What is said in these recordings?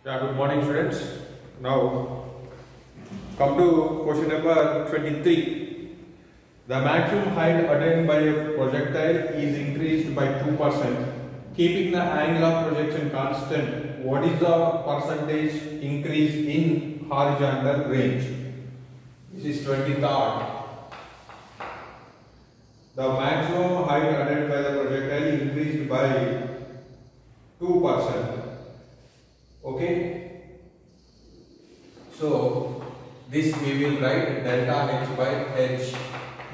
Yeah, good morning students. Now come to question number 23. The maximum height attained by a projectile is increased by 2%, keeping the angle of projection constant. What is the percentage increase in horizontal range? This is 23rd. The maximum height attained by the projectile increased by 2%. Okay, so this we will write delta h by h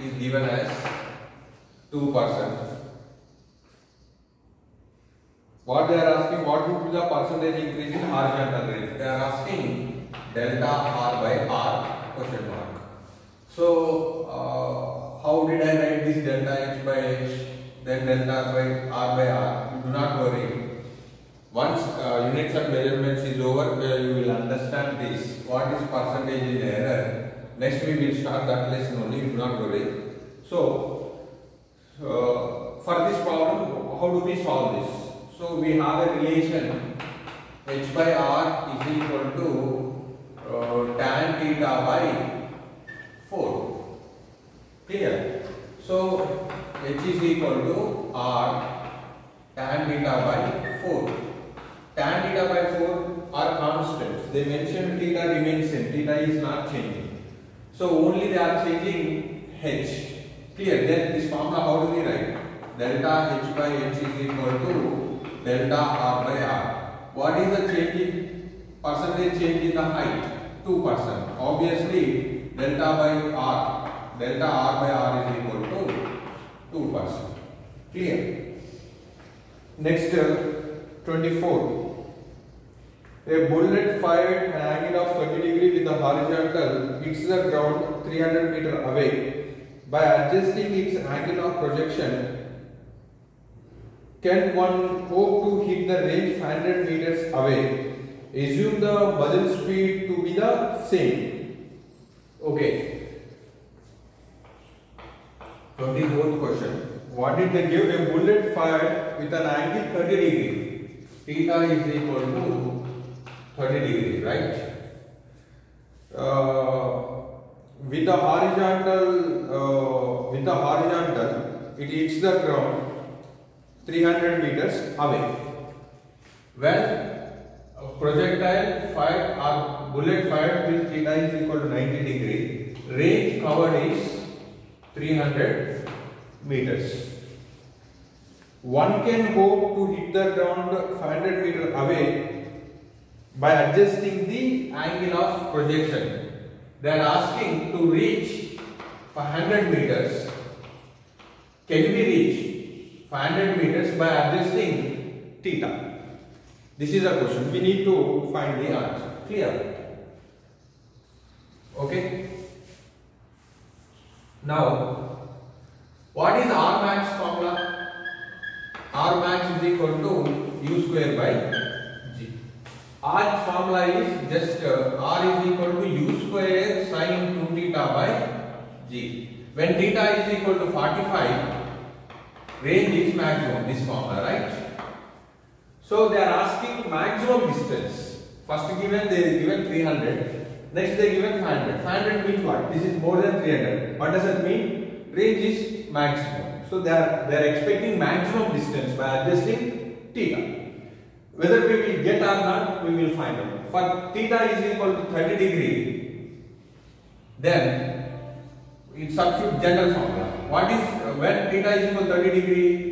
is given as 2%. What they are asking, what would be the percentage increase in horizontal range? They are asking delta r by r question mark. So how did I write this delta h by h, then delta by r? Do not worry. Once units and measurements is over, you will understand this. What is percentage in error? Next we will start that lesson only. Do not worry. So for this problem, how do we solve this? So we have a relation h by r is equal to tan theta by 4. Clear? So h is equal to r tan theta by 4. Tan theta by 4 are constants. They mentioned theta remains same. Theta is not changing. So only they are changing h. Clear? Then this formula how do we write? Delta h by h is equal to delta r by r. What is the percentage change in the height? 2%. Obviously delta r by r is equal to 2%. Clear? Next 24. A bullet fired an angle of 30 degrees with the horizontal hits the ground 300 meters away. By adjusting its angle of projection, can one hope to hit the range 500 meters away? Assume the muzzle speed to be the same. Okay. 24th question. What did they give? A bullet fired with an angle 30 degrees. Theta is equal to 30 degrees, right? With the horizontal, it hits the ground 300 meters away. When projectile fired or bullet fired with theta is equal to 90 degrees, range covered is 300 meters. One can hope to hit the ground 500 meters away by adjusting the angle of projection. They are asking to reach 500 meters. Can we reach 500 meters by adjusting theta? This is a question. We need to find the answer. Clear? Okay. Now, what is R max formula? R max is equal to U square by G. R formula is just R is equal to U square sin 2 theta by G. When theta is equal to 45, range is maximum. This formula, right? So they are asking maximum distance. First given they are given 300. Next they are given 500. 500 means what? This is more than 300. What does it mean? Range is maximum. So they are expecting maximum distance by adjusting theta. Whether we will get or not, we will find out. For theta is equal to 30 degrees, then we substitute general formula. What is when theta is equal to 30 degrees?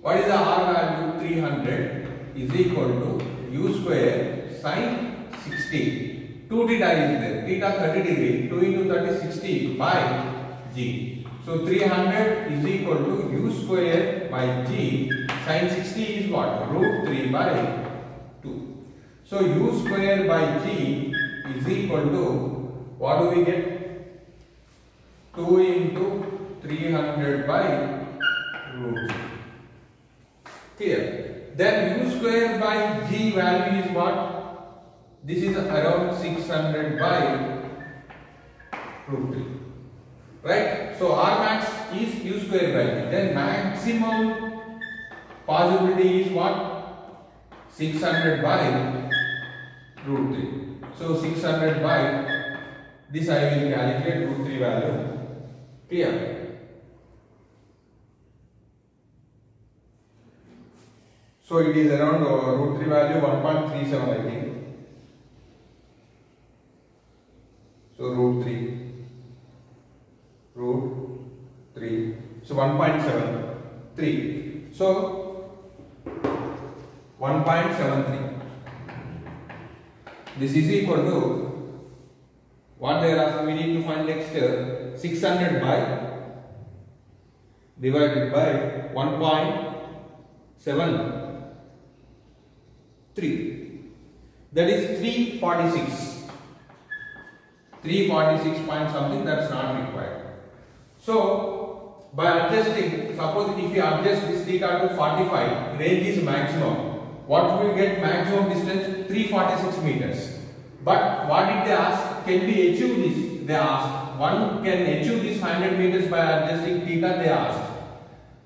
What is the R value? 300 is equal to U square sin 60. 2 theta is there. Theta 30 degrees. 2 into 30 60 by G. So 300 is equal to U square by G. Sin 60 is what? Root 3 by 2. So U square by G is equal to, what do we get? 2 into 300 by root 3. Clear? Then U square by G value is what? This is around 600 by root 3. Right? So R max is U square by G. Then maximum possibility is what? 600 by root 3. So 600 by this I will calculate root 3 value. Clear? So it is around root 3 value 1.37 I think. So root 3. So 1.73. So 1.73. This is equal to what they are asking. We need to find next 600 by divided by 1.73. That is 346. 346 point something, that's not required. So by adjusting, suppose if you adjust this theta to 45, range is maximum. What will get maximum distance? 346 meters. But what did they ask? Can we achieve this? They asked. One can achieve this 100 meters by adjusting theta, they asked.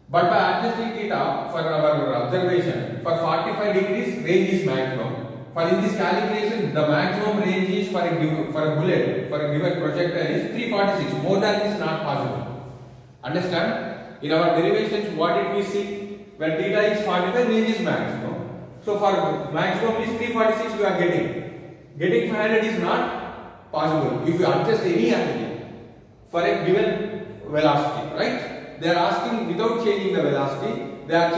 But by adjusting theta for our observation, for 45 degrees range is maximum. For in this calculation, the maximum range is for a bullet, for a given projectile is 346. More than this not possible. Understand? In our derivations, what did we see? When theta is 45, range is maximum. So for maximum is 346 we are getting. Getting 500 is not possible if you adjust any angle for a given velocity, right? They are asking without changing the velocity. They are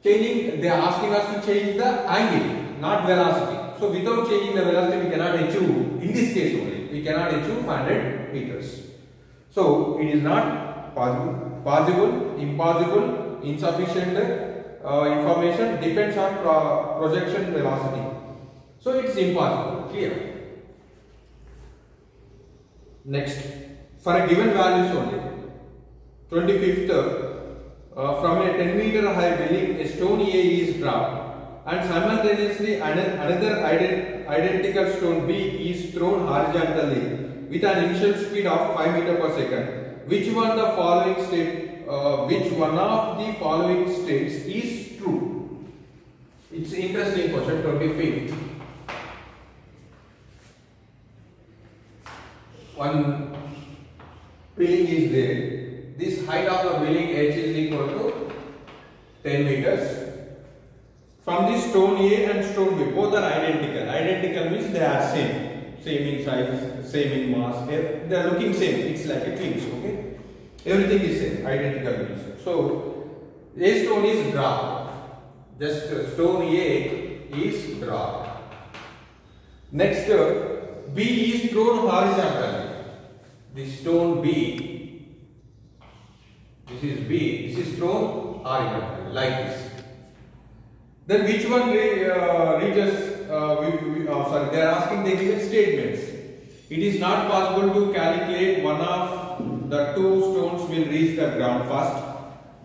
they are asking us to change the angle, not velocity. So without changing the velocity, we cannot achieve, in this case only, we cannot achieve 100 meters. So it is not possible, impossible, insufficient information, depends on projection velocity. So it's impossible, clear. Next, for a given values only, 25th, from a 10 meter high building, a stone A is dropped and simultaneously another identical stone B is thrown horizontally with an initial speed of 5 meters per second. Which one of the following states is true? It's interesting question, 25th. One building is there. This height of the building H is equal to 10 meters. From this stone A and stone B, both are identical. Identical means they are same in size, same in mass. They are looking same. It's like a twins. Okay, everything is same. Identical means. So A stone is dropped. Just stone A is dropped. Next, B is thrown horizontally. The stone B. This is B, this is thrown horizontally, like this. Then which one reaches, they are asking the given statements. It is not possible to calculate one of the two stones will reach the ground first.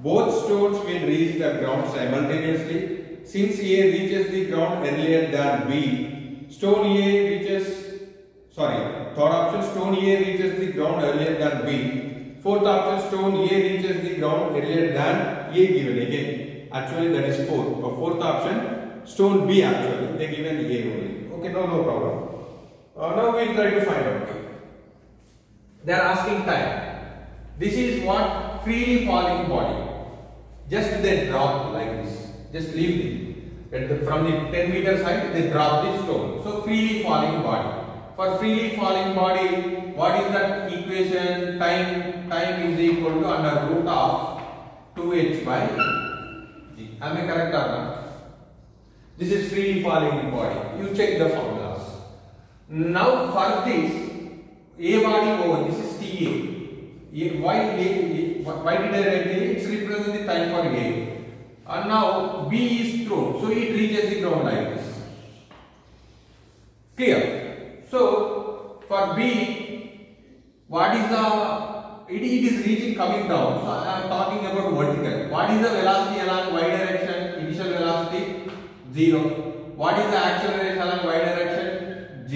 Both stones will reach the ground simultaneously. Since A reaches the ground earlier than B, third option, stone A reaches the ground earlier than B. Fourth option, stone A reaches the ground earlier than A given again. Actually, that is fourth. Fourth option, stone B actually, they given A only. Okay, no problem. Now we will try to find out. They are asking time. This is what? Freely falling body. Just they drop like this. Just leave it. From the 10 meters height, they drop this stone. So freely falling body. For freely falling body, what is that equation? Time is equal to under root of 2h by g. Am I correct or not? This is freely falling body. You check the formulas. Now for this, A body over, this is TA. Why did I write A? It's represent the time for A. And now B is thrown, so it reaches the ground like this. Clear? So for B, what is it is reaching coming down. So I am talking about vertical. What is the velocity along y direction? Initial velocity 0. What is the acceleration along y direction? G.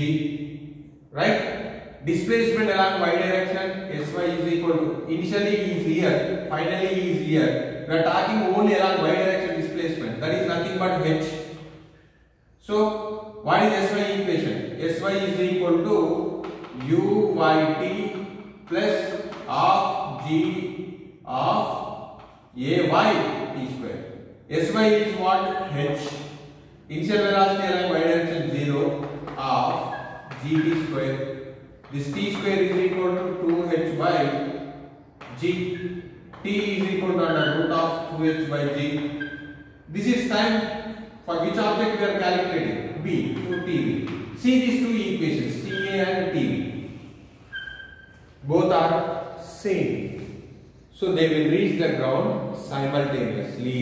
Right? Displacement along y direction Sy is equal to, initially he is here, finally he is here. We are talking only along y direction displacement. That is nothing but h. So what is SY equation? SY is equal to UYT plus half G of AY T square. SY is what? H. Initial velocity along y direction 0 of GT square. This T square is equal to 2H by G. T is equal to under root of 2H by G. This is time for which object we are calculating? B. So TV. See these two equations, TA and TV. Both are same. So they will reach the ground simultaneously.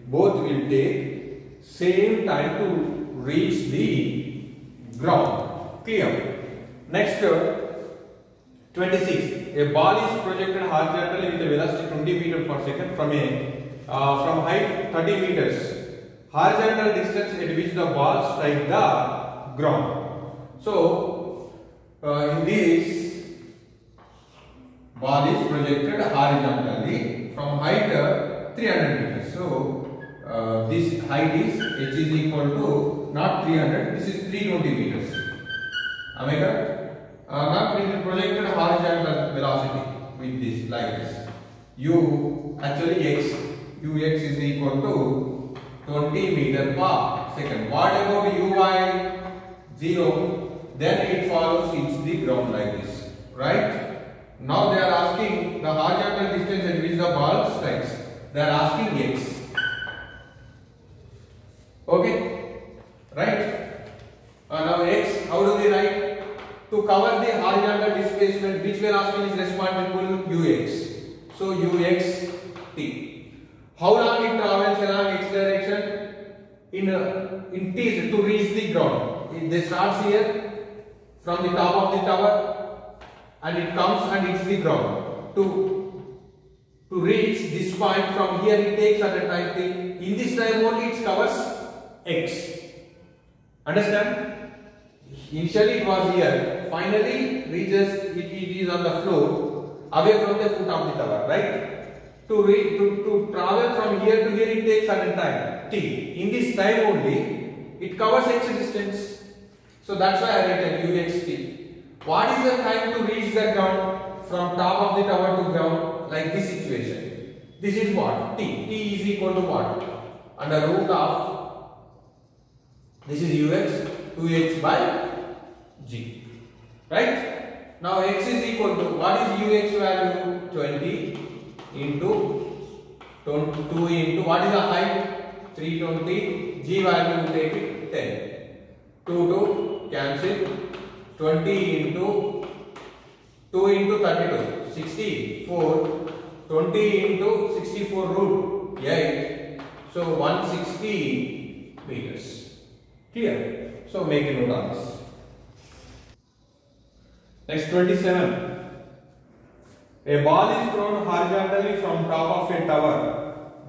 Both will take same time to reach the ground. Clear? Next, 26. A ball is projected horizontally with a velocity 20 meters per second from height 30 meters. Horizontal distance at which the ball strikes the ground. So, in this, ball is projected horizontally from height 300 meters. So, this height is h is equal to not 300. This is 320 meters. Am I correct? Not projected horizontal velocity with this like this. Ux is equal to 20 meters per second. What about Uy 0? Then it follows it's the ground like this, right? Now they are asking the horizontal distance at which the ball strikes. They are asking x. Okay, right? Now x, how do we write? To cover the horizontal displacement, which velocity is responsible? Ux. So ux t. How long it travels along x direction? In t to reach the ground. It starts here from the top of the tower and it comes and hits the ground. To reach this point from here it takes certain time t. In this time only it covers x. Understand? Initially it was here, finally reaches it is on the floor away from the foot of the tower, right? To travel from here to here it takes certain time t. In this time only it covers x distance. So that's why I written uxt. What is the time to reach the ground from top of the tower to ground? Like this situation. This is what? T. T is equal to what? Under root of, this is ux, 2h by g. Right? Now x is equal to, what is ux value? 20 into 2 into, what is the height? 320. G value take it 10. 2 to cancel. 20 into 2 into 32. 64. 20 into 64 root 8. So 160 meters. Clear? So make a note of this. Next, 27. A ball is thrown horizontally from top of a tower.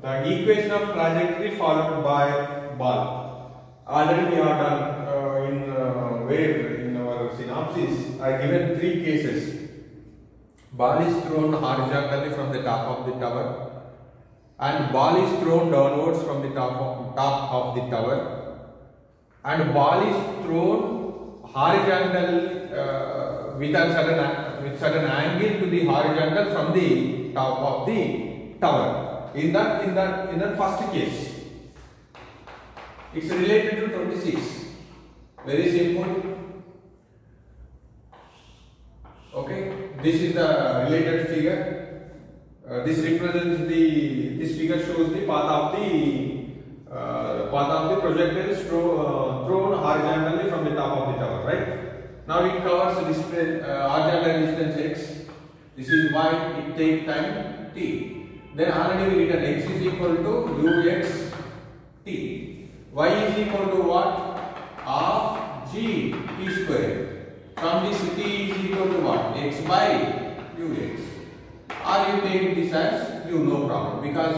The equation of trajectory followed by ball. Already we have done in our synopsis. I given 3 cases. Ball is thrown horizontally from the top of the tower, and ball is thrown downwards from the top of the tower, and ball is thrown horizontally with certain angle to the horizontal from the top of the tower. In that first case, it's related to 26. Very simple. Okay, this is the related figure. This represents this figure shows the path of the projectile is thrown horizontally from the top of the tower, right? Now it covers the distance, horizontal distance x. This is y, it takes time t. Then already we written x is equal to ux t. Y is equal to what? Half g t square. From this t is equal to what? X by ux. Or you take this as no problem, because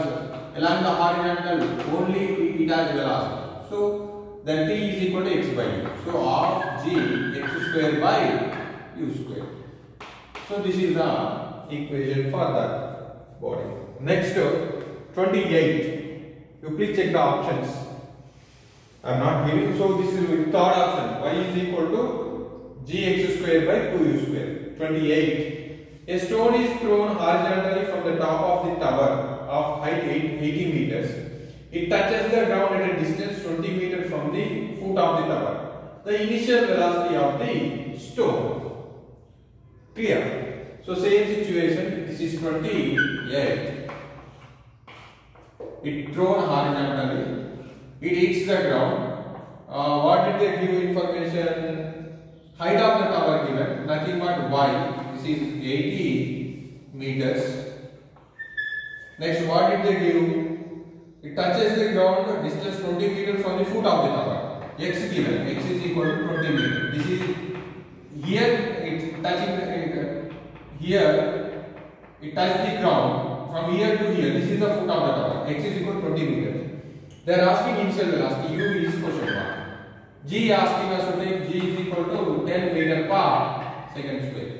along the horizontal only it has velocity. So then t is equal to x by u. So half g x square by u square. So this is the equation for that body. Next, 28. You please check the options. I am not giving, so this is the third option. Y is equal to gx square by 2u square. 28. A stone is thrown horizontally from the top of the tower of height 80 meters. It touches the ground at a distance 20 meters from the foot of the tower. The initial velocity of the stone. Clear? So same situation, this is 28. It thrown horizontally. It hits the ground. What did they give information? Height of the tower given, nothing but y. This is 80 meters. Next, what did they give? It touches the ground distance 20 meters from the foot of the tower. X given. X is equal to 20 meters. This is here. It's touching here. It touches the ground from here to here. This is the foot of the tower. X is equal to 20 meters. They are asking initial velocity. U is question mark. G asking us to take G is equal to 10 meter per second square.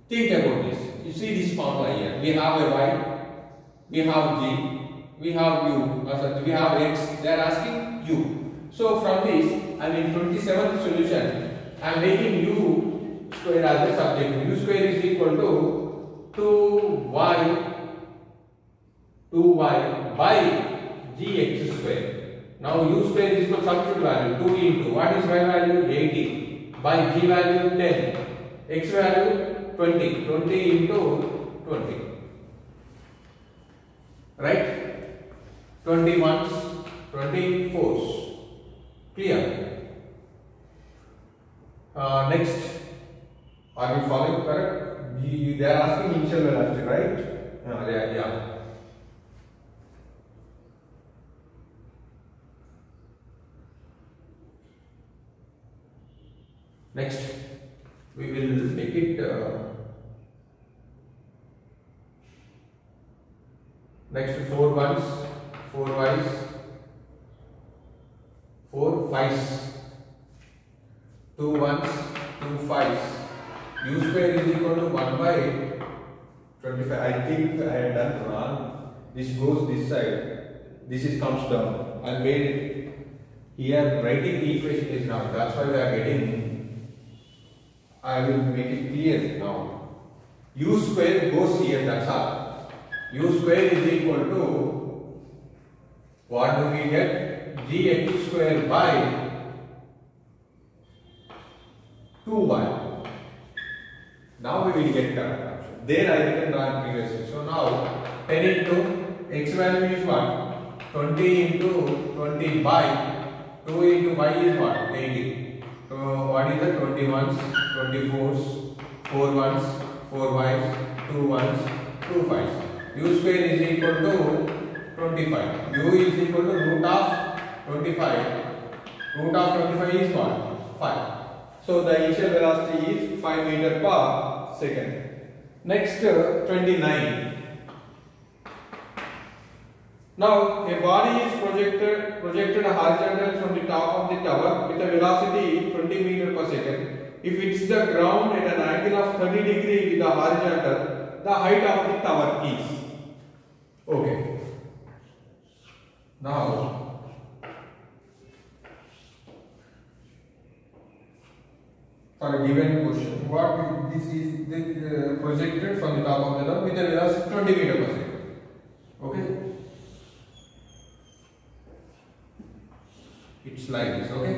Think about this. You see this formula here. We have a y, we have g, we have u, we have x. They are asking u. So from this, I mean 27th solution, I am making u square as a subject. U square is equal to 2y by gx square. Now u square is equal to substitute value 2 into what is y value 80 by g value 10, x value 20, 20 into 20, right? 21s, 24s. Clear? Next, are we following correct? They are asking initial velocity, right? Yeah. Next, we will make it next 4 ones, 4 y's, 4 5's, 2 ones, 2 5's. U square is equal to 1 by 25. I think I had done wrong. This goes this side. This is comes down. I made it here. Writing the equation is wrong. That's why we are getting. I will make it clear now. U square goes here, that's all. U square is equal to, what do we get? Gx square by 2y. Now we will get correct option. There I written wrong previously. So now 10 into x value is what? 20 into 20 by 2 into y is what? 80. So what is the 21s, 24s, 4 1s, 4 y's, 2 1s, 2 5's. U square is equal to 25. U is equal to root of 25. Root of 25 is what? 5. So the initial velocity is 5 meter per second. Next, 29. Now a body is projected horizontal from the top of the tower with a velocity 20 meter per second. If it hits the ground at an angle of 30 degree with the horizontal, the height of the tower is. Okay. Now for a given question, what this is projected from the top of the tower with a velocity 20 meter per second. Okay. It's like this, okay?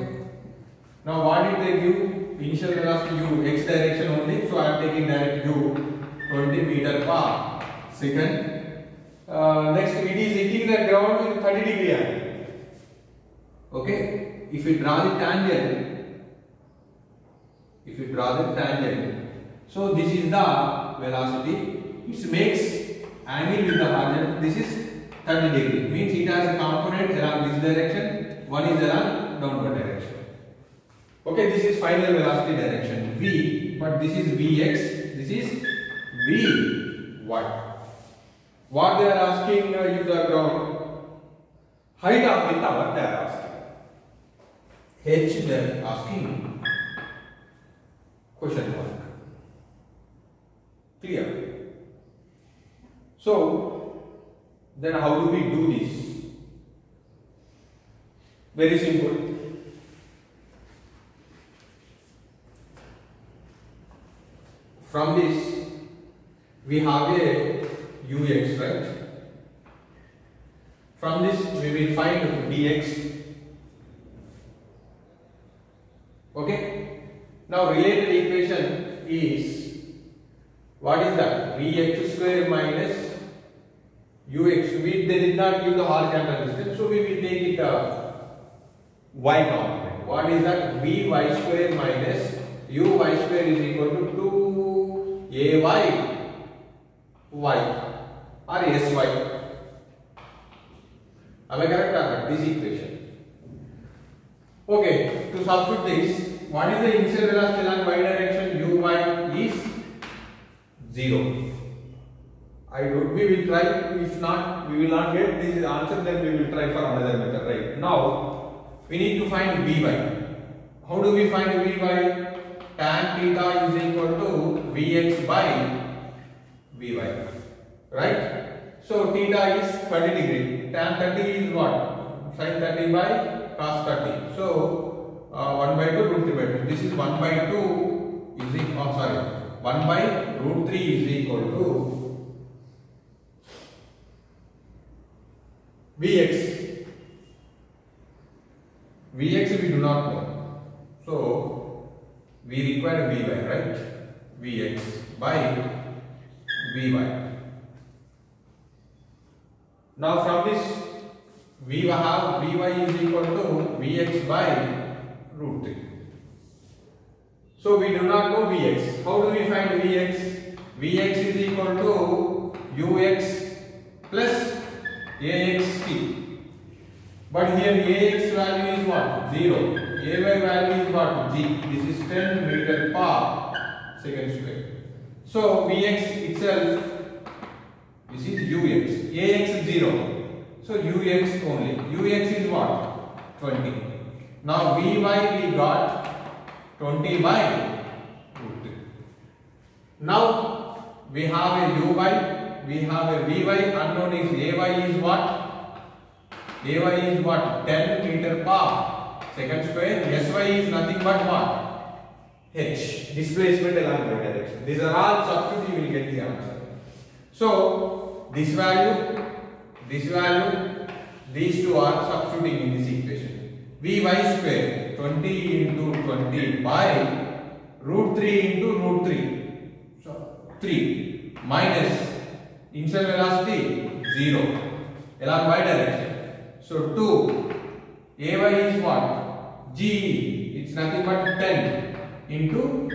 Now what did they give? Initial velocity u, x direction only, so I am taking direct u 20 meter per second. Next, it is hitting the ground with 30 degree angle. Okay? If we draw the tangent, so this is the velocity. It makes angle with the horizontal. This is 30 degree. Means it has a component along this direction. One is along downward direction. Okay, this is final velocity direction v, but this is vx, this is vy. What they are asking if the ground height of the tower they are asking. H they are asking question mark. Clear? So then how do we do this? Very simple. From this we have a ux, right? From this we will find dx. Okay. Now related equation is, what is that? Vx square minus ux. They did not give the horizontal distance, so we will take it y complement. What is that? Vy square minus uy square is equal to 2ay y or sy. Am I correct or not? This equation. Okay, to substitute this, what is the initial velocity along y direction? Uy is 0. We will try. If not, we will not get this answer. Then we will try for another method. Right now, we need to find Vy. How do we find Vy? Tan theta is equal to Vx by Vy. Right? So theta is 30 degree. Tan 30 is what? Sin 30 by cos 30. So 1 by 2 root 3 by 2. This is 1 by 2 is equal. 1 by root 3 is equal to Vx. Vx we do not know, so we require Vy, right? Vx by Vy. Now from this we have Vy is equal to Vx by root 3. So we do not know Vx. How do we find Vx? Vx is equal to Ux plus AXT. But here AX value is what? 0. AY value is what? G. This is 10 meter per second square. So Vx itself, this is Ux. AX is 0. So Ux only. Ux is what? 20. Now Vy we got 20 by root 3. Now we have a Uy. We have a Vy, unknown is Ay is what? Ay is what? 10 meter per second square. Sy is nothing but what? H. Displacement along y direction. These are all substitute, you will get the answer. So this value, these two are substituting in this equation. Vy square 20 into 20 by root 3 into root 3. So 3 minus initial velocity 0 along y direction. So 2 Ay is what? G. It's nothing but 10 into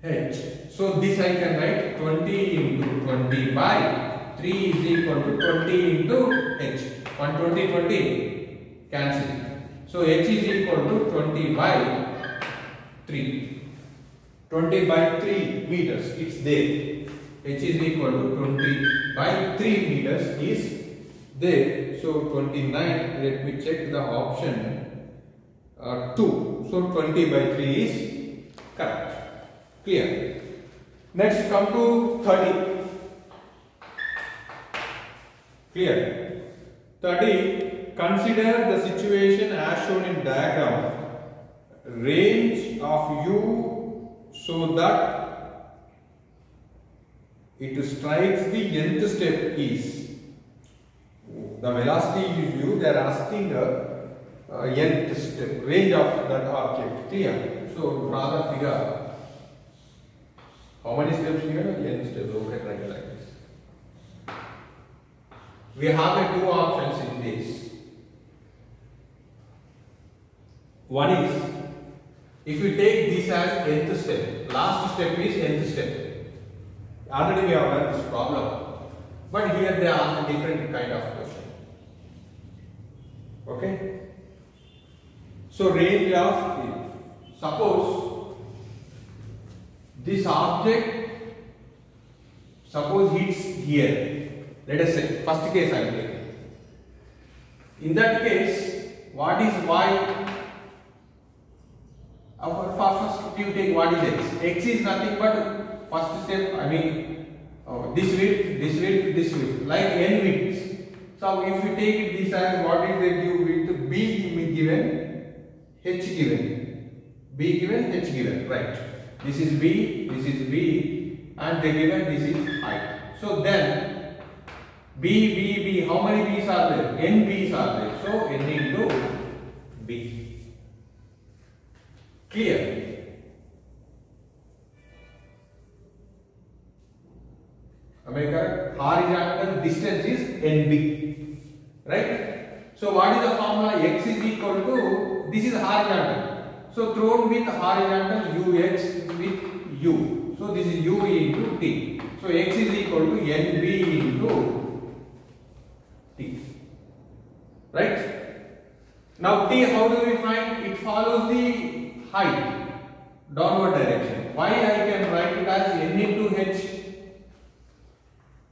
H. So this I can write 20 into 20 by 3 is equal to 20 into H. 120 20 cancel. So H is equal to 20 by 3. 20 by 3 meters. It's there. H is equal to 20 by 3 meters is there. So 29, let me check the option 2. So 20 by 3 is correct. Clear. Next come to 30. Clear. 30. Consider the situation as shown in diagram. Range of U so that it strikes the nth step is, the velocity is u, they are asking the nth step, range of that object. Clear? So draw the figure. How many steps here? N steps. Okay, right like this. We have two options in this. One is, if we take this as nth step, last step is nth step. Already we have done this problem, but here they ask a different kind of question. Okay? So range of, suppose this object, suppose hits here. Let us say, first case I will take. In that case, what is y? First you take what is x? X is nothing but first step, I mean this width, this width, this width, like n widths. So if you take this as what is the give width B given, H given. B given, H given, right. This is B, and they given this is height. So then B, how many B's are there? N B's are there. So N into B. Clear? Am I correct? Horizontal distance is NB. Right? So what is the formula? X is equal to, this is horizontal. So thrown with horizontal UX with U. So this is U into T. So X is equal to NB into T. Right? Now T, how do we find? It follows the height, downward direction. Why I can write it as N into H?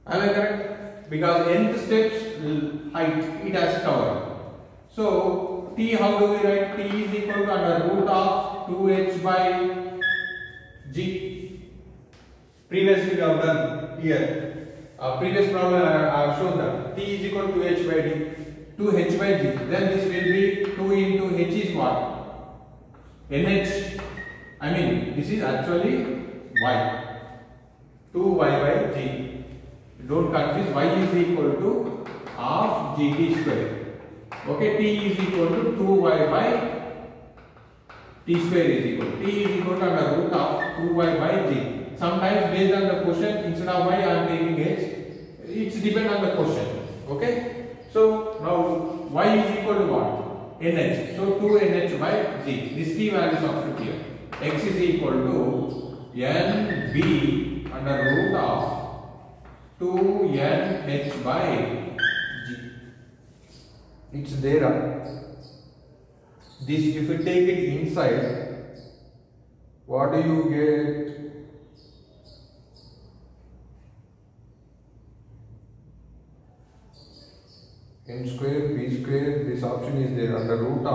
Am I correct? Because nth steps height it has covered. So T, how do we write? T is equal to under root of 2h by g. Previously we have done here. Previous problem I have shown that T is equal to h by d. 2h by g. Then this will be 2 into h is what? nh. I mean this is actually y. 2y by g. Don't confuse, y is equal to half gt square. Okay, t is equal to 2y by t square is equal. T is equal to under root of 2y by g. Sometimes based on the question, instead of y I am taking h. It's depend on the question. Okay. So now y is equal to what? nh. So 2nh by g. This t value substitute here. X is equal to nb under root of 2nh by g. It's there. This, if you take it inside, what do you get? N square, b square, this option is there under root of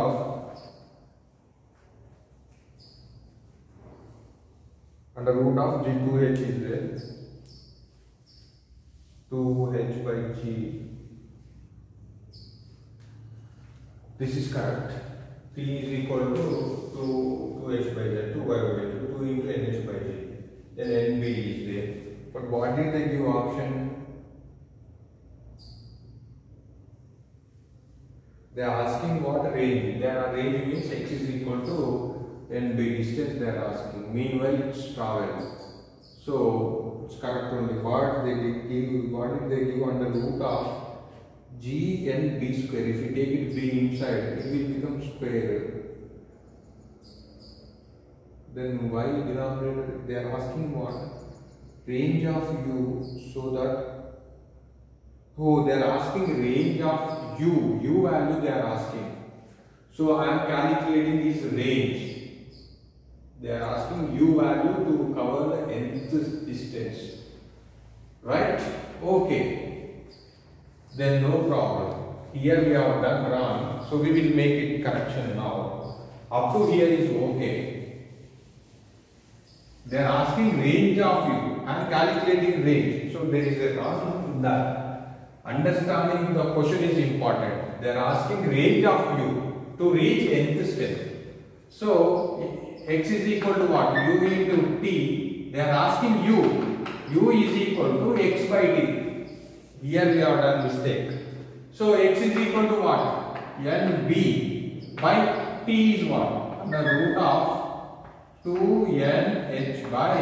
g, 2h is there. 2h by g. This is correct. T is equal to 2h by z, 2y by 2, 2 into nh by g. Then nb is there. But what did they give option? They are asking what range. Their range means x is equal to nb distance they are asking. Meanwhile it's travel. So it's correct only. What did they give under root of g n b square? If you take it b inside, it will become square. Then y denominator, they are asking what? Range of u, so that they are asking range of u value they are asking. So I am calculating this range. They are asking u value to cover the nth distance. Right? Okay. Then no problem. Here we have done wrong. So we will make it correction now. Up to here is okay. They are asking range of u. I am calculating range. So there is a wrong in that. Understanding the question is important. They are asking range of u to reach nth step. So x is equal to what? U into t. They are asking u. U is equal to x by t. Here we have done mistake. So x is equal to what? nb by t is what? Under root of 2nh by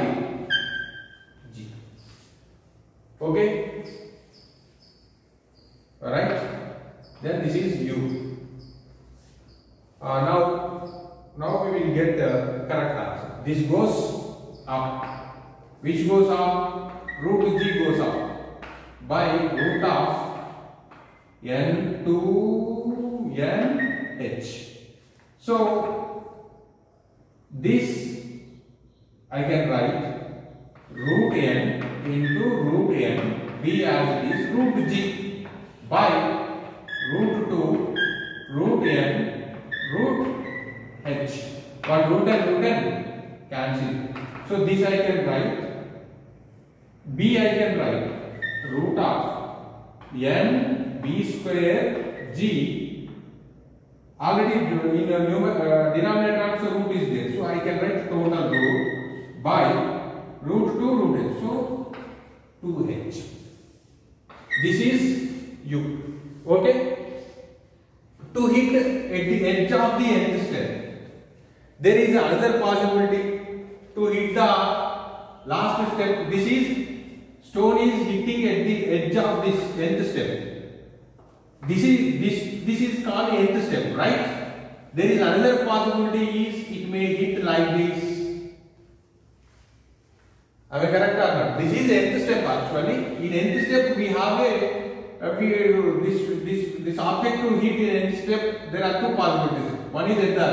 g. Okay? Alright? Then this is u. Now we will get the correct answer. This goes up. Which goes up? Root g goes up by root of n to nh. So this I can write root n into root n b as it is root g by root 2 root n root h. But root n cancel. So this I can write. B I can write root of n b square g Already in the denominator also root is there. So I can write total root by root 2 root h. So 2h. This is u. Okay. To hit at the edge of the nth step, there is another possibility to hit the last step. This is stone is hitting at the edge of this nth step. This is called nth step, right? There is another possibility is it may hit like this. Am I correct or not? This is nth step actually. In nth step we have this object to hit in nth step. There are two possibilities. One is at the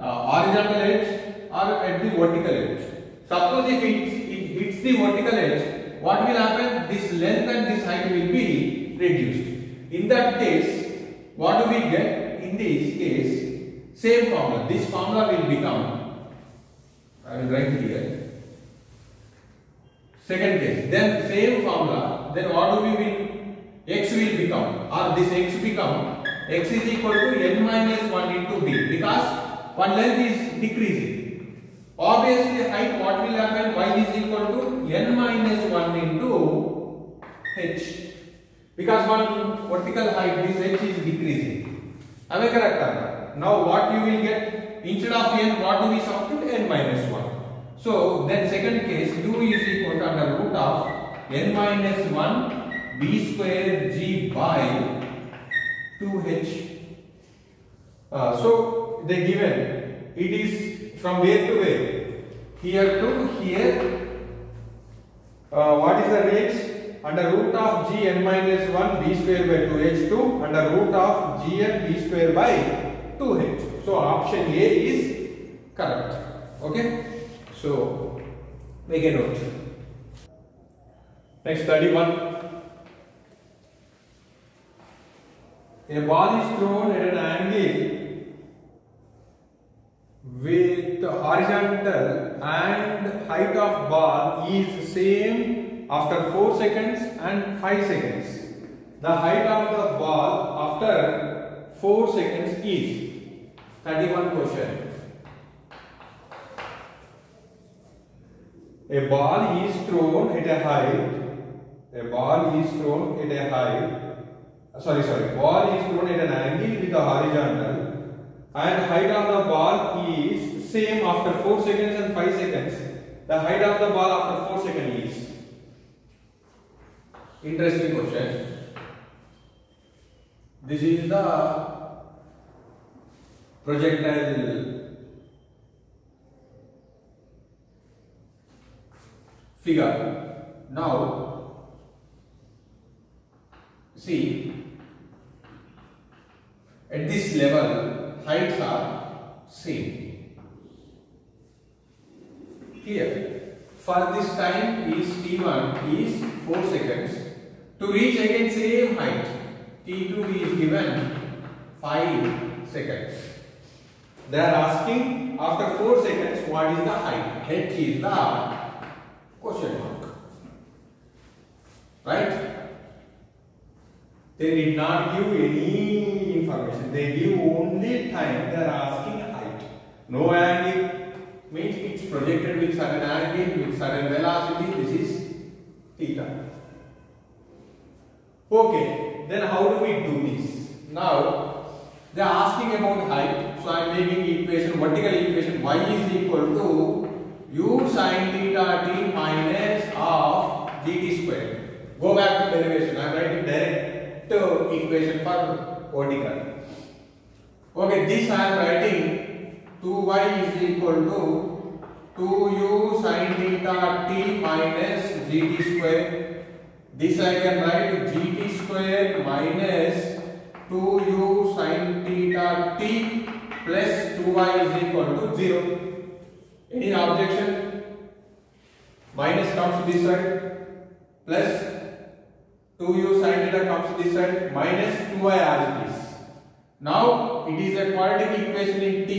horizontal edge or at the vertical edge. Suppose if it hits the vertical edge, what will happen? This length and this height will be reduced. In that case, what do we get? In this case, same formula. This formula will become, I will write here. Second case, then same formula, then what do we will? X will become, or this x become, x is equal to n minus 1 into b, because one length is decreasing. Obviously, height, what will happen? Y is equal to n minus 1 into h. Because one vertical height, this h is decreasing. Am I correct or not? Now what you will get? Instead of n, what do we substitute? N minus 1. So then second case, u is equal to under root of n minus 1 b square g by 2h. So they given, it is from where to where? Here to here. What is the range? Under root of g n minus 1 b square by 2h to under root of g n b square by 2h. So option A is correct. Okay. So make a note. Next, study 1. A ball is thrown at an angle with horizontal and height of ball is same after 4 seconds and 5 seconds. The height of the ball after 4 seconds is 31 question. A ball is thrown at a height. Ball is thrown at an angle with the horizontal and height of the ball is same after 4 seconds and 5 seconds. The height of the ball after 4 seconds is. Interesting question. This is the projectile figure. Now, see, at this level, heights are same. Clear? For this time is T1 is 4 seconds. To reach again same height, T2 is given 5 seconds. They are asking after 4 seconds what is the height? H is the question mark. Right? They did not give any information. They give only time. They are asking height. No angle means it's projected with certain angle, with certain velocity. This is theta. Okay, then how do we do this? Now, they are asking about height. So I am making equation, vertical equation y is equal to u sin theta t minus of gt square. Go back to derivation. I am writing direct equation for vertical. Okay, this I am writing 2y is equal to 2u sin theta t minus gt square. This I can write gt square minus 2u sin theta t plus 2y is equal to 0. Any objection? Minus comes this side plus 2u sin theta comes this side minus 2y as it is. Now it is a quadratic equation in t.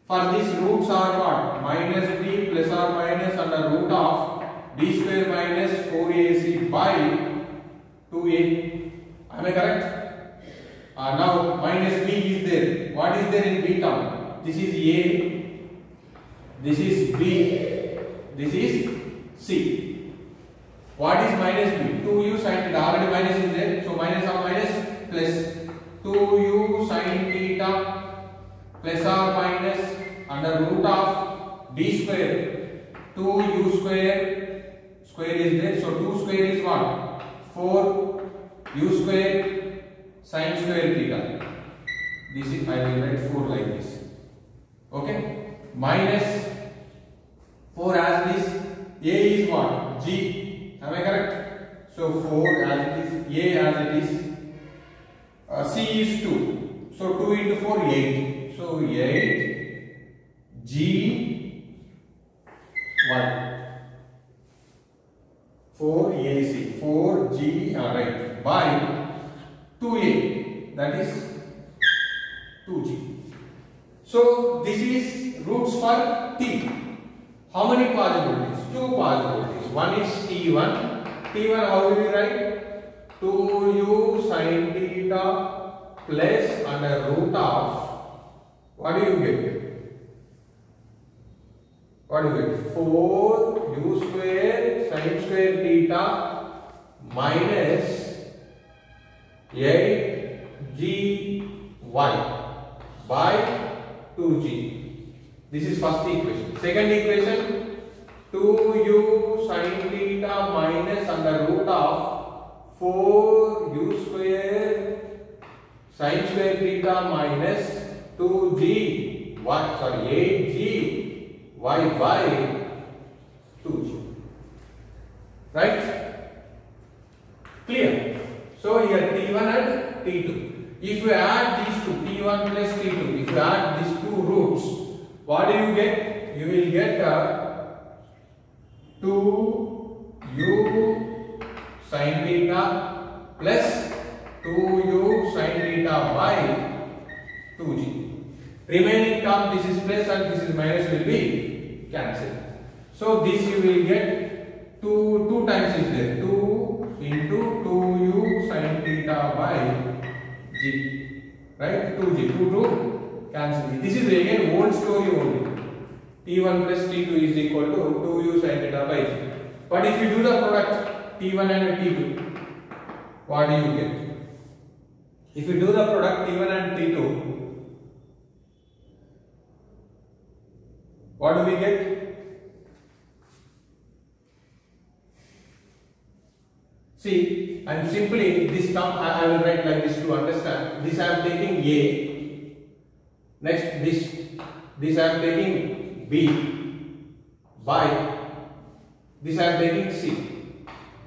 For this roots are what? Minus b plus or minus under root of b square minus 4ac by 2a. Am I correct? Now minus b is there. What is there in b term? This is a, this is b, this is c. What is minus b? 2u sin theta. Already minus is there. So minus of minus plus 2u sin theta plus or minus under root of d square. 2u square is there. So 2 square is what? 4 u square sin square theta. This is, I will write 4 like this. Okay. Minus 4 as this. A is what? G. Am I correct? So 4 as it is. A as it is. C is 2. So 2 into 4, 8. So 8 G Y. 4 AC. 4 G, right, by 2A, that is 2G. So this is roots for T. How many possibilities? 2 possibilities. One is T1. T1 how will we write? 2u sin theta plus under root of, what do you get? What do you get? 4u square sin square theta minus 8gy by 2g. This is first equation. Second equation, 2u sin theta minus under root of 4u square sin square theta minus 2g y, sorry, 8g y by 2g. Right? Clear? So here T1 and T2. If you add these two, T1 plus T2, if you add these two roots, what do you get? You will get 2u sin theta plus 2u sin theta by 2g. Remaining term, this is plus and this is minus, will be cancelled. So this you will get 2 times is there. 2 into 2u sin theta by g. Right? 2g. 2 cancel. This is again old story only. T1 plus T2 is equal to 2u sin theta by g. But if you do the product T1 and T2, what do you get? If you do the product T1 and T2, what do we get? See, I am simply, this term I will write like this to understand. This I am taking A. Next this I am taking B by this I am taking C.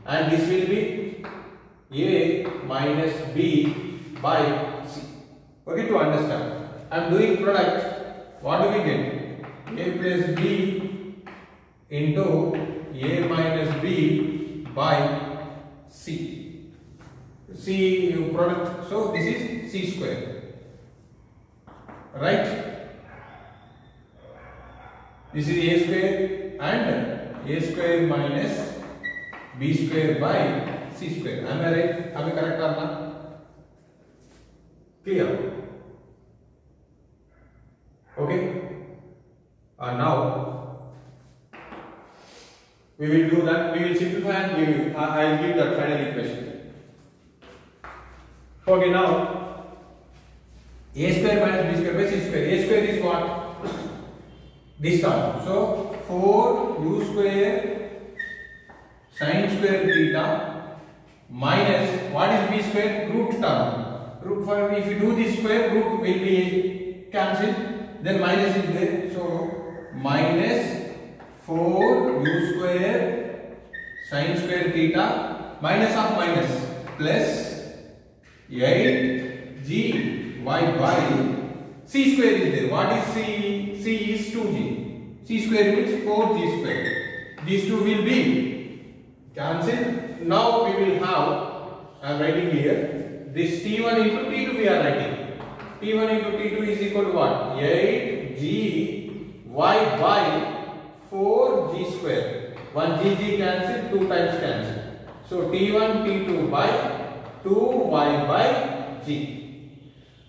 And this will be A minus B by C. Okay, to understand. I am doing product. What do we get? A plus B into A minus B by C. C product. So this is C square. Right? This is A square and A square minus B square by C square. Am I right? Am I correct or not? Clear? Okay? Now we will do that. We will simplify and I will give that final equation. Okay, now A square minus B square by C square. A square is what? This term. So 4u square sin square theta minus, what is B square? Root term. Root for, if you do this square, root will be cancelled. Then minus is there. So minus 4u square sin square theta minus of minus plus 8g y by c square is there. What is c? C is 2g. C square means 4g square. These two will be cancelled. Now we will have, I am writing here, this T1 into T2 we are writing. T1 into T2 is equal to what? 8g y by 4g square. 1 g cancel, 2 times cancel. So T1 T2 by 2y by g.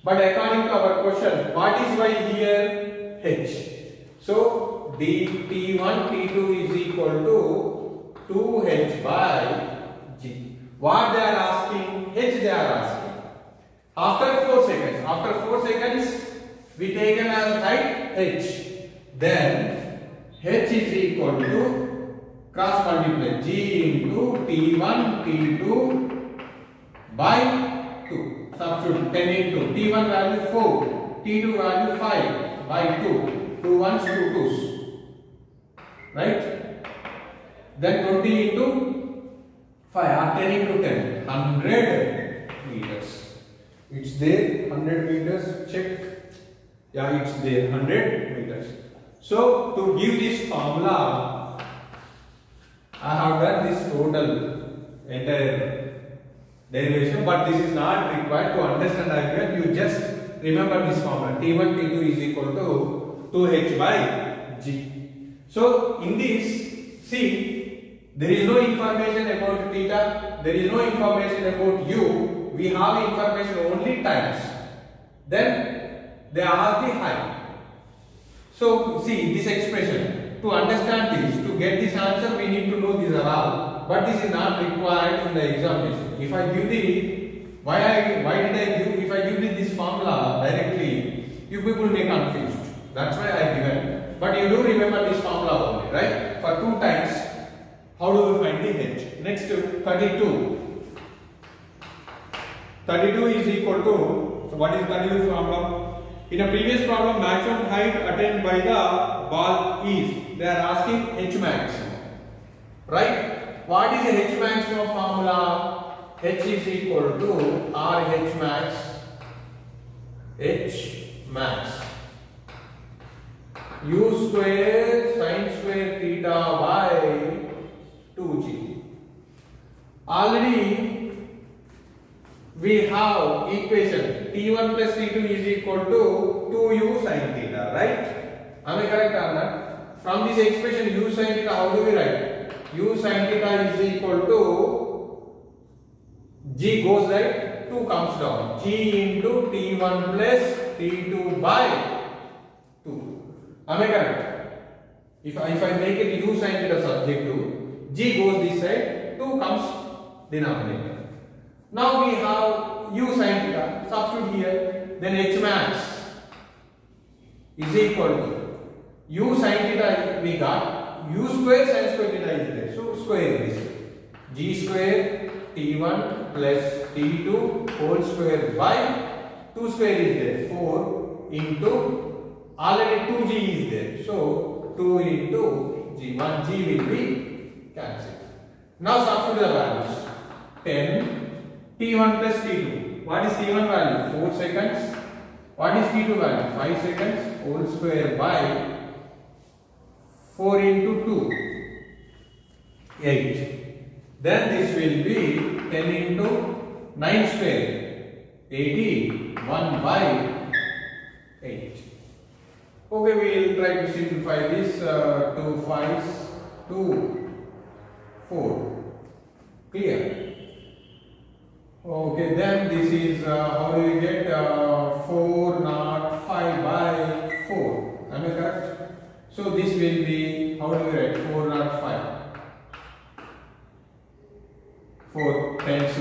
But according to our question, what is y here? H. So T1, T2 is equal to 2h by g. What they are asking? H they are asking. After 4 seconds. After 4 seconds, we taken as height h. Then h is equal to cross multiply g into T1, T2 by 2. Substitute 10 into T1 value 4, T2 value 5 by 2. 2 ones, 2 twos. Right? Then 20 into 5 or 10 into 10. 100 meters. It's there. 100 meters. Check. Yeah, it's there. 100 meters. So, to give this formula, I have done this total entire derivation, but this is not required to understand again. You just remember this formula. T1, T2 is equal to 2h by g. So, in this, see, there is no information about theta, there is no information about u, we have information only times. Then, they ask the height. So, see, this expression, to understand this, to get this answer, we need to know these are all. But this is not required in the examination. If I give the, why did I give, if I give this formula directly, you people may confused. That's why I given. But you do remember this formula only, right? For 2 times, how do we find the h? Next, 32. 32 is equal to, so what is 32 formula? In a previous problem, maximum height attained by the ball is, they are asking h max. Right? What is the h maximum formula? H is equal to R h max, h max. U square sin square theta by 2g. Already we have equation T1 plus T2 is equal to 2u sin theta, right? Am I correct or not? From this expression u sin theta, how do we write? U sin theta is equal to g goes right, 2 comes down. G into T1 plus T2 by 2. Am I correct? If I make it u sin theta subject to, g goes this side, 2 comes denominator. Now we have u sin theta, substitute here, then h max is equal to u sin theta we got, u square sin square theta is there, so square this, g square T1 plus T2 whole square by 2 square is there, 4 into already 2g is there, so 2 into g, 1g will be cancelled. Now substitute the values. 10, T1 plus T2. What is T1 value? 4 seconds. What is T2 value? 5 seconds. Whole square by 4 into 2, 8. Then this will be 10 into 9 square, 81 by 8. Okay, we will try to simplify this. 2 5s, 2, 4. Clear? Okay, then this is how do we get 405 by 4? Am I correct? So this will be, how do we write 405? 4 tens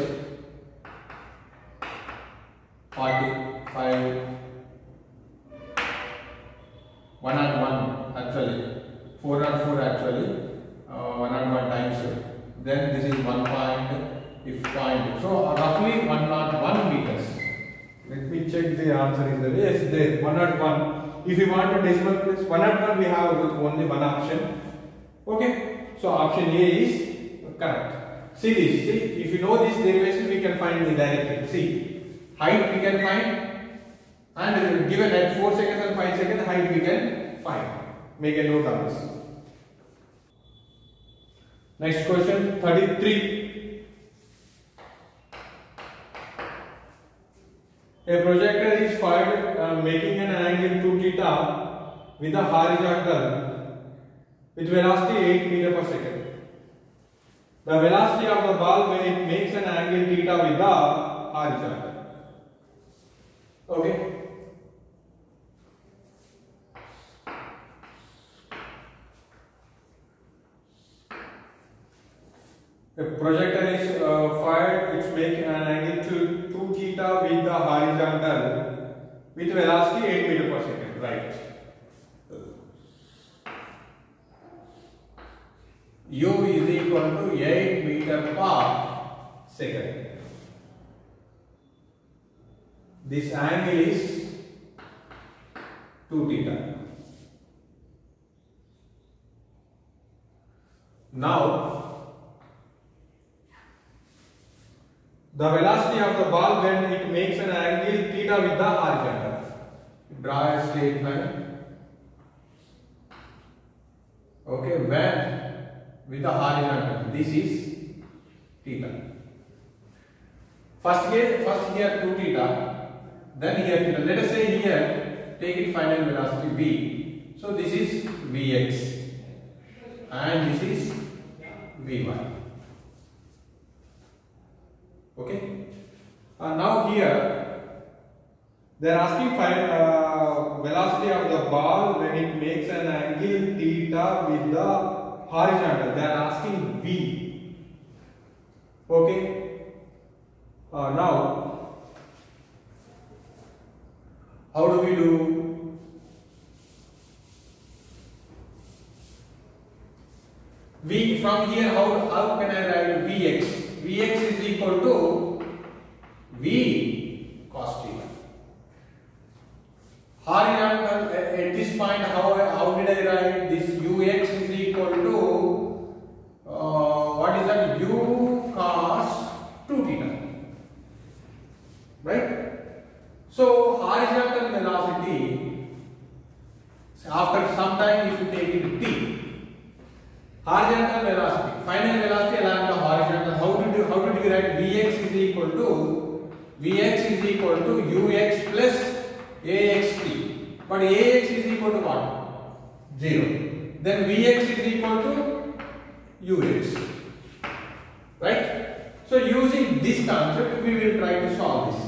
45. 101 actually, 404 actually, 101 times. Then this is 1 point, if point. So roughly 101 meters. Let me check the answer is there. Yes, there 101. If you want to decimal place 101, we have only one option. Okay, so option A is correct. See this. See, if you know this derivation, we can find the directly. See, height we can find. And given at 4 seconds and 5 seconds, height we can find. Make a note of this. Next question, 33. A projector is fired making an angle 2 theta with a horizontal with velocity 8 meter per second. The velocity of the ball when it makes an angle theta with the horizontal. Okay. The projectile is fired, it's making an angle to 2 theta with the horizontal with velocity 8 meter per second, right? U is equal to 8 meter per second. This angle is 2 theta. Now, the velocity of the ball when it makes an angle theta with the horizontal. Draw a straight line. Okay, when with the horizontal, this is theta. First here 2 theta, then here theta. Let us say here, take it final velocity v. So this is vx and this is vy. Okay. Now here they are asking find velocity of the ball when it makes an angle theta with the horizontal. They are asking v. Okay. Now how do we do? V from here how can I write vx? Vx is equal to v cos theta. Horizontal at this point how did I write this? Ux is equal to what is that? U cos 2 theta, right? So horizontal velocity after some time if you take it t, horizontal velocity, final velocity along the horizontal, how did you write? Vx is equal to ux plus axt, but ax is equal to what? 0. Then vx is equal to ux, right? So using this concept we will try to solve this.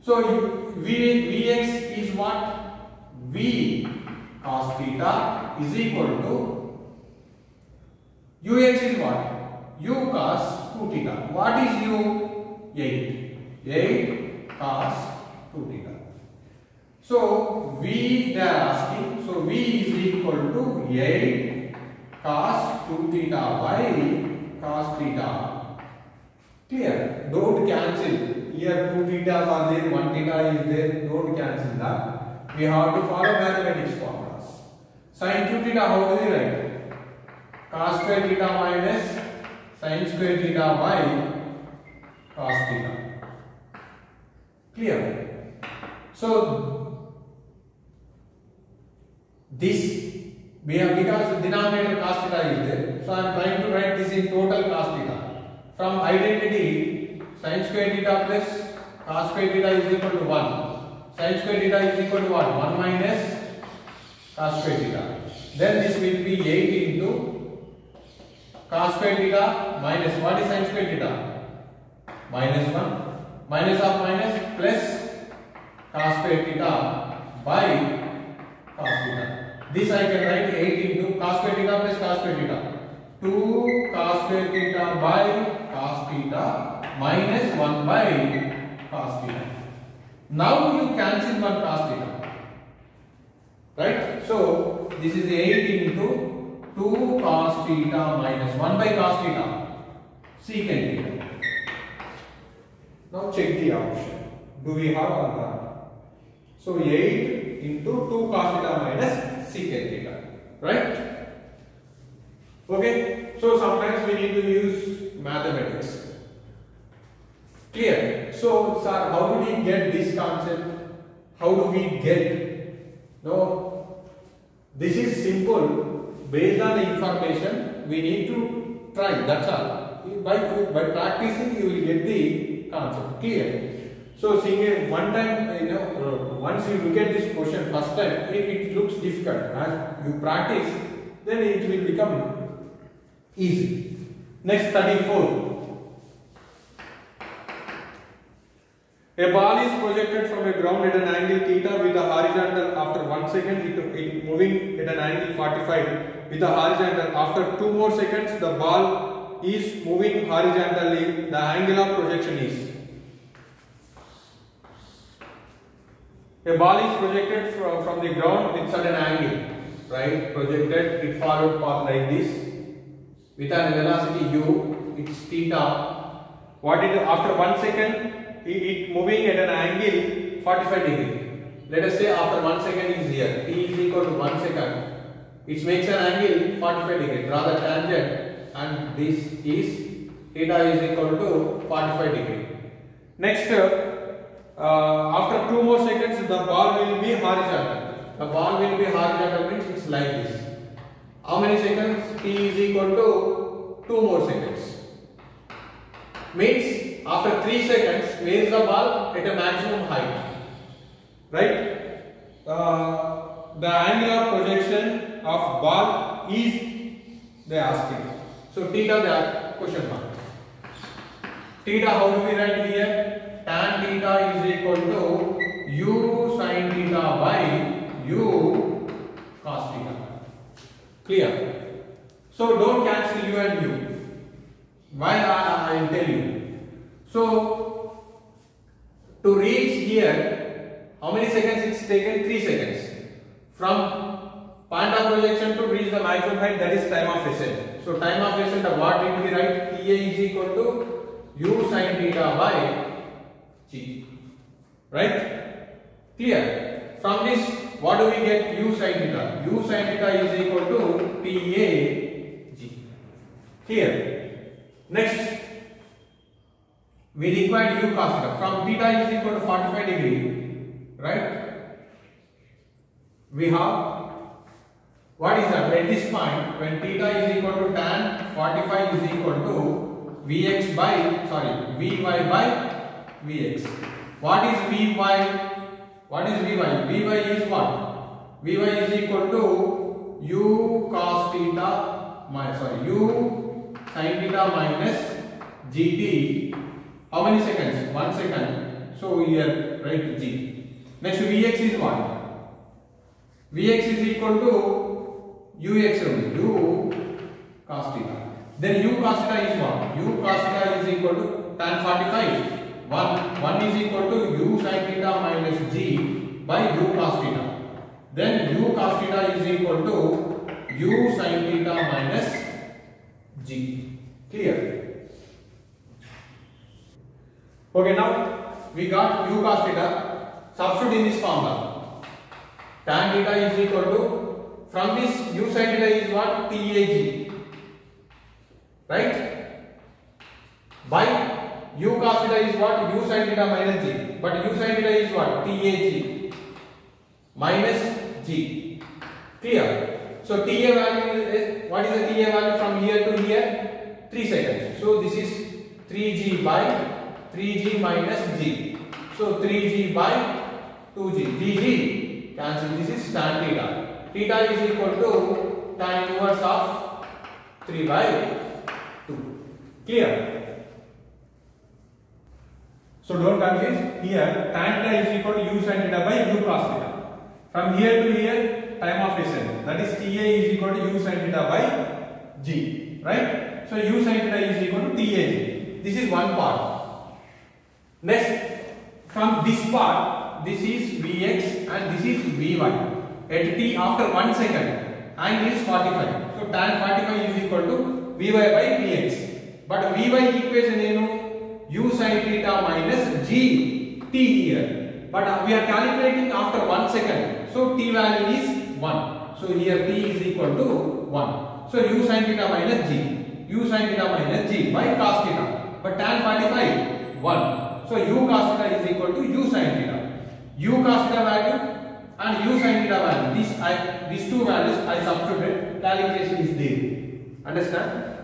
So vx is what? V cos theta is equal to ux is what? U cos 2 theta. What is u? 8 cos 2 theta. So v they are asking. So v is equal to 8 cos 2 theta by cos theta. Clear? Don't cancel. Here 2 thetas are there, 1 theta is there. Don't cancel that. We have to follow mathematics formulas. Sin 2 theta, how do we write? Cos square theta minus sin square theta by cos theta. Clear? So this we have, because the denominator cos theta is there, so I am trying to write this in total cos theta. From identity, sin square theta plus cos square theta is equal to 1. Sin square theta is equal to what? 1 minus cos square theta. Then this will be 8 into cos square theta minus, what is sin square theta? Minus 1. Minus of minus plus cos square theta by cos theta. This I can write 8 into cos square theta plus cos square theta. 2 cos square theta by cos theta minus 1 by cos theta. Now you cancel one cos theta. Right? So this is 8 into 2 cos theta minus 1 by cos theta secant theta. Now check the option. Do we have or not? So 8 into 2 cos theta minus secant theta. Right? Okay. So sometimes we need to use mathematics. Clear? So sir, how do we get this concept? How do we get? No. This is simple. Based on the information, we need to try. That's all. By practicing, you will get the concept. Clear? So, seeing one time, once you look at this question first time, it looks difficult. As you practice, then it will become easy. Next, 34. A ball is projected from a ground at an angle theta with a horizontal. After 1 second, it moving at an angle 45 with a horizontal. After 2 more seconds, the ball is moving horizontally. The angle of projection is. A ball is projected from the ground with certain angle, right? Projected, it followed path like this with an velocity u. It's theta. What it after 1 second? It moving at an angle 45 degree. Let us say after 1 second is here. T is equal to 1 second. It makes an angle 45 degree. Draw the tangent, and this is theta is equal to 45 degree. Next, after 2 more seconds, the ball will be horizontal. The ball will be horizontal means it's like this. How many seconds? T is equal to 2 more seconds. Means after 3 seconds, where is the ball? At a maximum height. Right? The angle of projection of ball is they asking. So theta the question mark. Theta, how do we write here? Tan theta is equal to u sin theta by u cos theta. Clear? So don't cancel u and u. Why I will tell you. So to reach here, how many seconds it's taken? 3 seconds. From point of projection to reach the maximum height, that is time of ascent. So time of ascent, what did we write? Ta is equal to u sin theta by g. Right? Clear? From this, what do we get? U sin theta. U sin theta is equal to Ta g. Clear? Next, we required u cos theta. From theta is equal to 45 degree, right? We have, what is that? At this point, when theta is equal to tan 45 is equal to Vx by, Vy by Vx. What is Vy? What is Vy? Vy is what? Vy is equal to u cos theta u sin theta minus gt. How many seconds? 1 second. So here write g. Next Vx is what? Vx is equal to ux only, u cos theta. Then u cos theta is what? U cos theta is equal to tan 45. 1 is equal to u sin theta minus g by u cos theta. Then u cos theta is equal to u sin theta minus g. Clear? Okay, now we got u cos theta. Substitute in this formula. Tan theta is equal to, from this u sin theta is what? Tag. Right? By u cos theta is what? U sin theta minus g. But u sin theta is what? Tag minus g. Clear? So Ta value is, what is the Ta value from here to here? 3 seconds. So this is 3g by 3g minus g. So 3g by 2g. dg cancel. This is tan theta. Theta is equal to tan inverse of 3 by 2. Clear? So don't confuse. Here tan theta is equal to u sin theta by u cos theta. From here to here, time of ascent. That is Ta is equal to u sin theta by g. Right? So u sin theta is equal to Tag. This is one part. Next, from this part, this is Vx and this is Vy. At t after 1 second, angle is 45. So tan 45 is equal to Vy by Vx. But Vy equation u sin theta minus g t here. But we are calculating after 1 second. So t value is 1. So here t is equal to 1. So u sin theta minus g. U sin theta minus g by cos theta. But tan 45 1. So u cos theta is equal to u sin theta. U cos theta value and u sin theta value. These two values I substituted. Calculation is there. Understand?